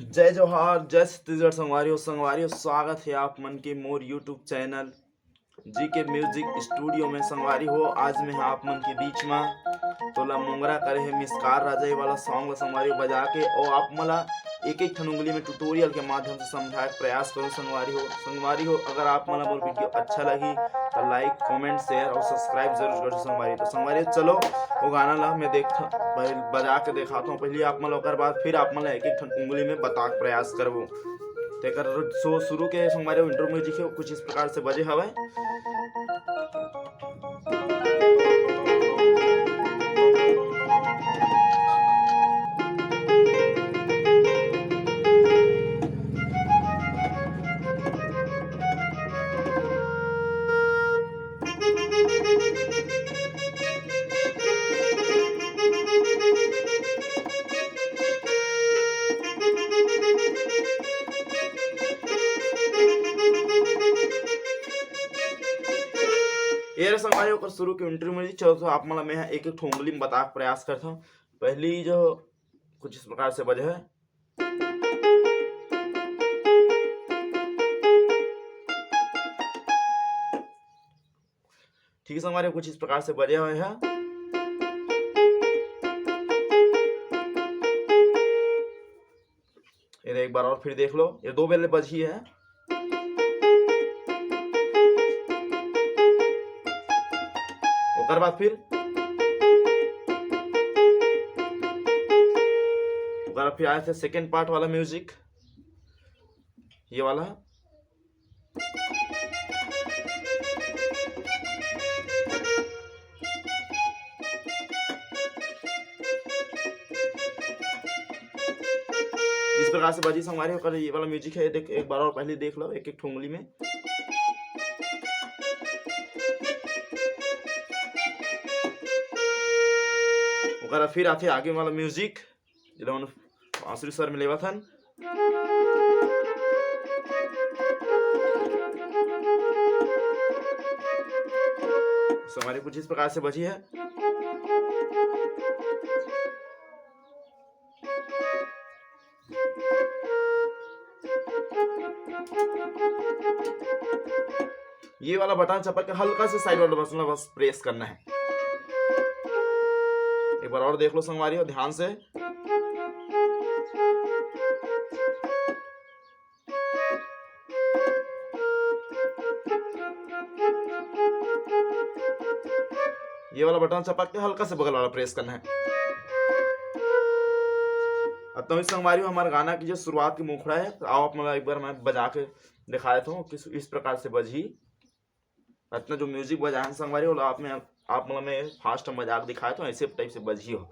जय जोहार, जय छत्तीसगढ़। संगवारियों स्वागत है आप मन के मोर यूट्यूब चैनल जी के म्यूजिक स्टूडियो में। संगवारी हो, आज मैं आप मन के बीच में तोला मोंगरा करे है मिसकार राजा ये वाला सॉन्ग ला संगवारी बजा के और आप मला एक एक ठन उंगली में ट्यूटोरियल के माध्यम से समझाए के प्रयास करूँ। संगवारी हो अगर आप मला मोर वीडियो अच्छा लगी तो लाइक कमेंट शेयर और सब्सक्राइब जरूर करो संगवारी। तो संगवारी चलो वो गाना ला मैं बजा के दिखाता हूँ। पहले आप मन ओकर बाद फिर आप मन एक एक ठन उंगली में बता के प्रयास करबो। तेकर सो शुरू के संगवारी इंट्रो म्यूजिक है कुछ इस प्रकार से बजे हवे। ये संगवारी होकर शुरू के इंटरव्यू में चलो तो आप मला मैं एक एक उंगली में बता के प्रयास करता हूँ। पहली जो कुछ इस प्रकार से बजे है। ठीक है संगवारी कुछ इस प्रकार से बजे हुए हैं। ये एक बार और फिर देख लो, ये दो बेले बजी है। ओकर बाद फिर आए थे सेकेंड पार्ट वाला म्यूजिक, ये वाला इस प्रकार से बजी संगवारी होकर ये वाला म्यूजिक है। देख एक बार और पहले देख लो एक एक ठुंगली में। ओकर फिर आते आगे वाला म्यूजिक जो बांसुरी स्वर में लेवा थन। हमारी कुछ इस प्रकार से बजी है। ये वाला बटन चपक के हल्का से साइड वाला बटन बस प्रेस करना है। एक बार और देख लो संगवारी हो ध्यान से। ये वाला बटन चपक के हल्का से बगल वाला प्रेस करना है। अब तो इस संगवारी हमारे गाना की जो शुरुआत की मुखड़ा है, तो आओ आप एक बार मैं बजा के दिखा देता हूँ किस इस प्रकार से बजी। इतना जो म्यूजिक बजा है संगवारी हो आप मतलब मैं फास्ट मजाक दिखाया तो ऐसे टाइप से बजी हो।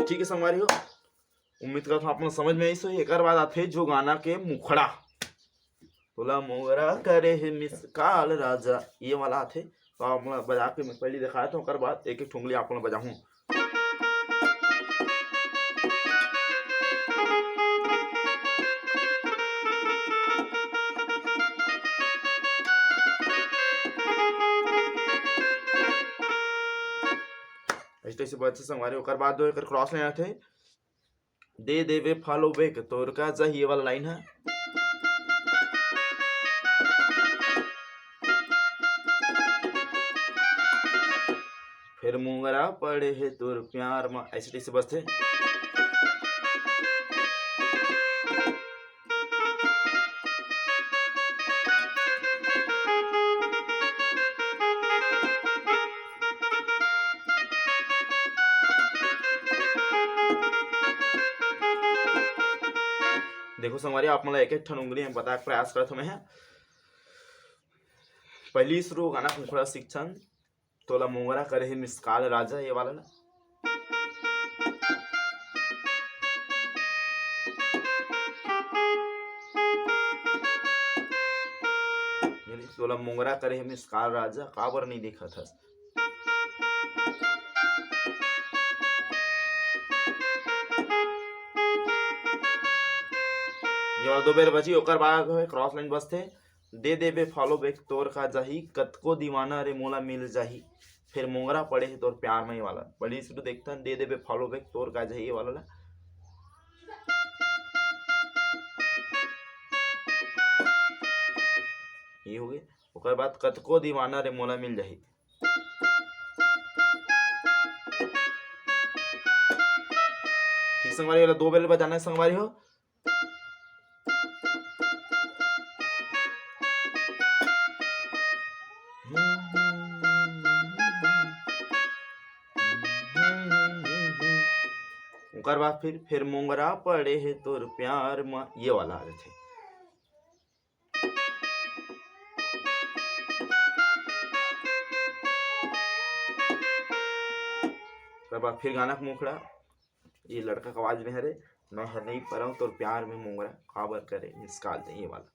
ठीक है संगवारी हो, उम्मीद करता हूँ आप समझ में आई। सो एक बाद आते जो गाना के मुखड़ा तोला मोगरा करे है मिसकाल राजा ये वाला आते। तो आप बजा के मैं पहले दिखाया था, ओकर बाद एक एक ठुंगली आप बजाऊं। ऐसे बच्चे संगवारी ओकर बाद दो एकर क्रॉस लाइन आते दे देवे फॉलो बैक तोर का जा ये वाला लाइन है। फिर मुंगरा पड़े है तोर प्यार में ऐसे ऐसे बसते। देखो संगवारी आप मतलब एक एक ठन उंगली में बता प्रयास करत मैं। पहली शुरू गाना मुखड़ा शिक्षण तोला मोंगरा करे है मिसकाल राजा ये वाला ना। तोला मोंगरा करे हे मिसकाल राजा काबर नहीं देखत हस। ये वाला दो बेर बची ओकर बाद है क्रॉस लाइन बसथे। दे देबे फॉलो बैक तोर का जाही कतको दीवाना रे मोला मिल जाही फिर मोंगरा पड़े है तोर प्यार में। ये वाला बड़ी शुरू देखता दे देबे फॉलो बैक तोर का जाही, ये वाला ला ये हो गए। ओकर बाद कतको दीवाना रे मोला मिल जाही। ठीक संगवारी, वाला दो बेल बजाना है संगवारी हो। ओकर बाद फिर मोंगरा पड़े है तोर प्यार में, ये वाला आ जाते। ओकर बाद फिर गाना का मुखड़ा, ये लड़का का आवाज में है रे मैं है नहीं पर हूँ तोर प्यार में मोंगरा काबर करे निकाल दे, ये वाला।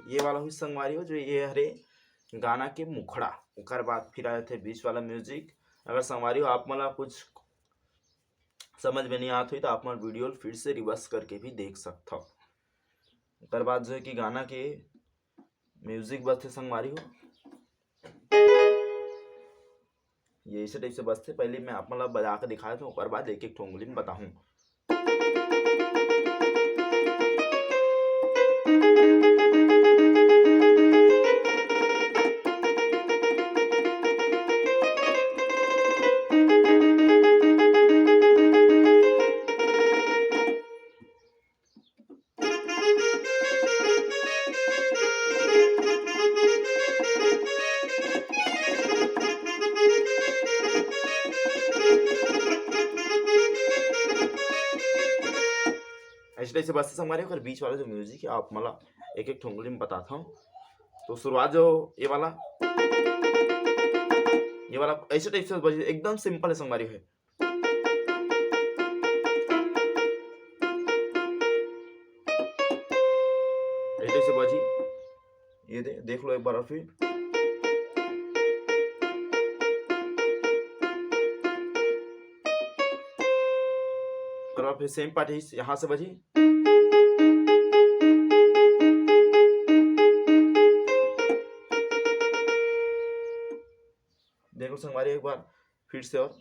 ये वाला हुई संगवारी हो जो ये हरे गाना के मुखड़ा। ओकर बाद फिर आए थे बीच वाला म्यूजिक। अगर संगवारी हो आप मला कुछ समझ में नहीं आती तो आप मन वीडियो फिर से रिवर्स करके भी देख सकते हो। ओकर बाद जो है कि गाना के म्यूजिक बजते संगवारी हो, ये इसे टाइप से बजते। पहले मैं आप मला बजा के दिखाया था, ओकर बाद एक एक ठोंगली में बताऊं। ऐसे बस हमारे अगर बीच वाला जो म्यूजिक है आप मला एक एक ठोंगली में बताता हूँ। तो शुरुआत जो ये वाला ऐसे टाइप से बजे, एकदम सिंपल है संगवारी है। ऐसे से बजी ये देख लो एक बार फिर। फिर सेम पार्ट है यहाँ से बजी। देखो संगवारी एक बार फिर से और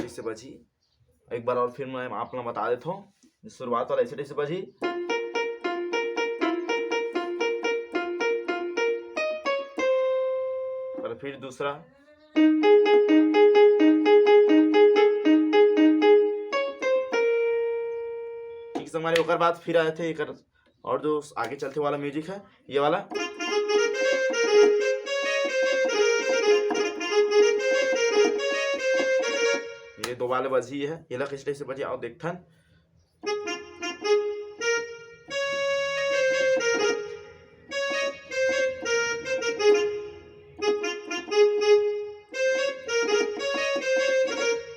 ऐसे बजी एक बार और फिर मैं आप लोग बता देता हूँ। शुरुआत वाला ऐसे बजी, और फिर दूसरा ठीक से हमारे। ओकर बाद फिर आए थे एक और जो आगे चलते वाला म्यूजिक है ये वाला। ये दो वाले बजी है, ये लग इस टाइप से बजी आओ देखथन।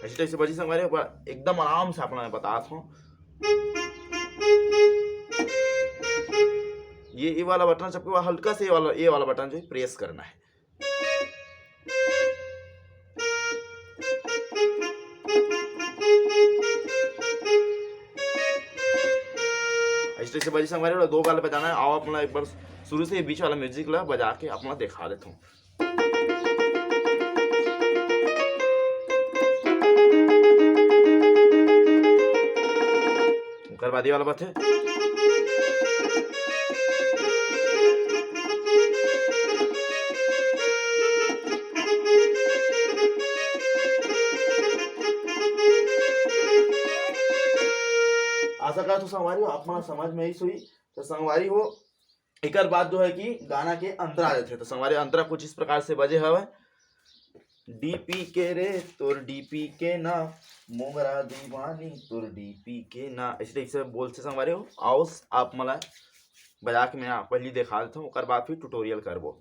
इस टाइप से बजी हमारे एकदम आराम से अपना बताता हूँ। ये वाला बटन सबको हल्का से ये वाला बटन जो है प्रेस करना है। से बजी से हमारे दो वाले बजाना है। आओ अपना एक बार शुरू से बीच वाला म्यूजिक ला बजा के अपना दिखा देता हूँ। करवादी वाला बात है। आशा करता हूँ संगवारी हो आप समझ में ही सुई। तो संगवारी हो एक बात जो है कि गाना के अंतरा आ जाते। तो संगवारी अंतरा कुछ इस प्रकार से बजे हवे। डीपी के रे तोर डीपी के ना मोगरा दीवानी तोर डीपी के ना, इस टाइप से बोल से संगवारी हो। आओ आप मला बजा के मैं पहली दिखा देता हूँ, ओकर बाद फिर ट्यूटोरियल करबो।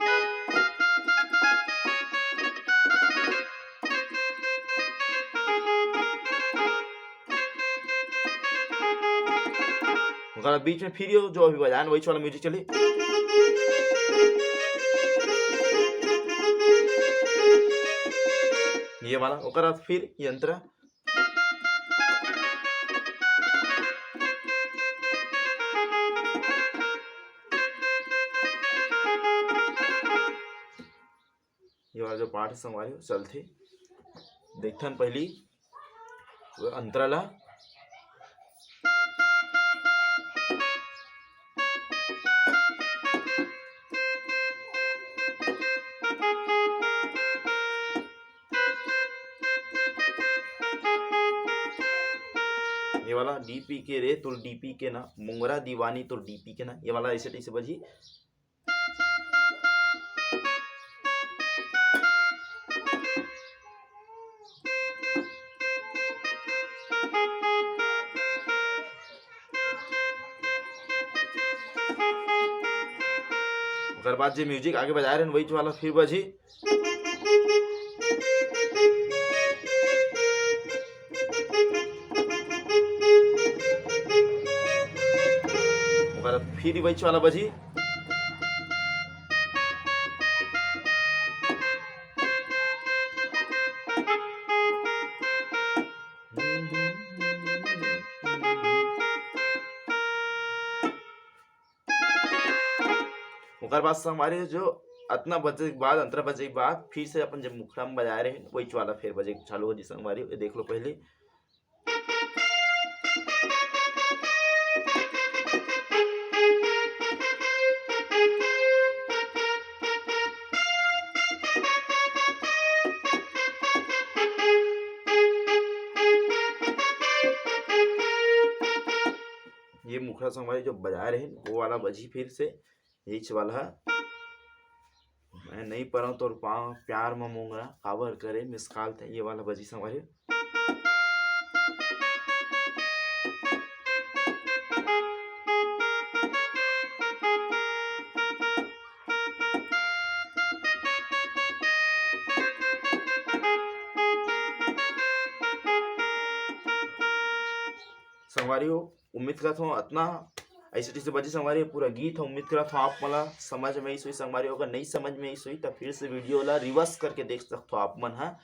ओकर बीच में फिर जो अभी बजान वही वाला म्यूजिक चली। ये वाला ओकर बाद फिर यंत्र, ये वाला जो पार्ट संगवारी हो चलथे। देखथन पहली अंतरा ला, ये वाला डीपी के रे तुर डीपी के ना मोंगरा दीवानी तुर डीपी के ना, ये वाला ऐसे ऐसे बजी। ओकर बाद जो म्यूजिक आगे बजा रहे हैं वही वाला फिर बजी। ओकर बाद फिर वही वाला बजी। ओकर बाद से हमारे जो अतना बजे के बाद अंतरा बजे के बाद फिर से अपन जब मुखड़ा में बजा रहे हैं वही वाला फिर बजे चालू हो जिस हमारी, देख लो पहले। ये मुखड़ा से हमारे जो बजा रहे हैं वो वाला बजी फिर से यही वाला है। मैं नहीं पढ़ा तो प्यार में मोंगरा काबर करे मिसकाल थे, ये वाला बजी संगवारी। संगवारी हो उम्मीद करता हूँ इतना ऐसे जैसे बजे संगवारी पूरा गीत है। उम्मीद करता हूँ आप मला समझ में ही सोई संगवारी, अगर नहीं समझ में ही सोई तो फिर से वीडियो ला रिवर्स करके देख सकते हो आप मन। हाँ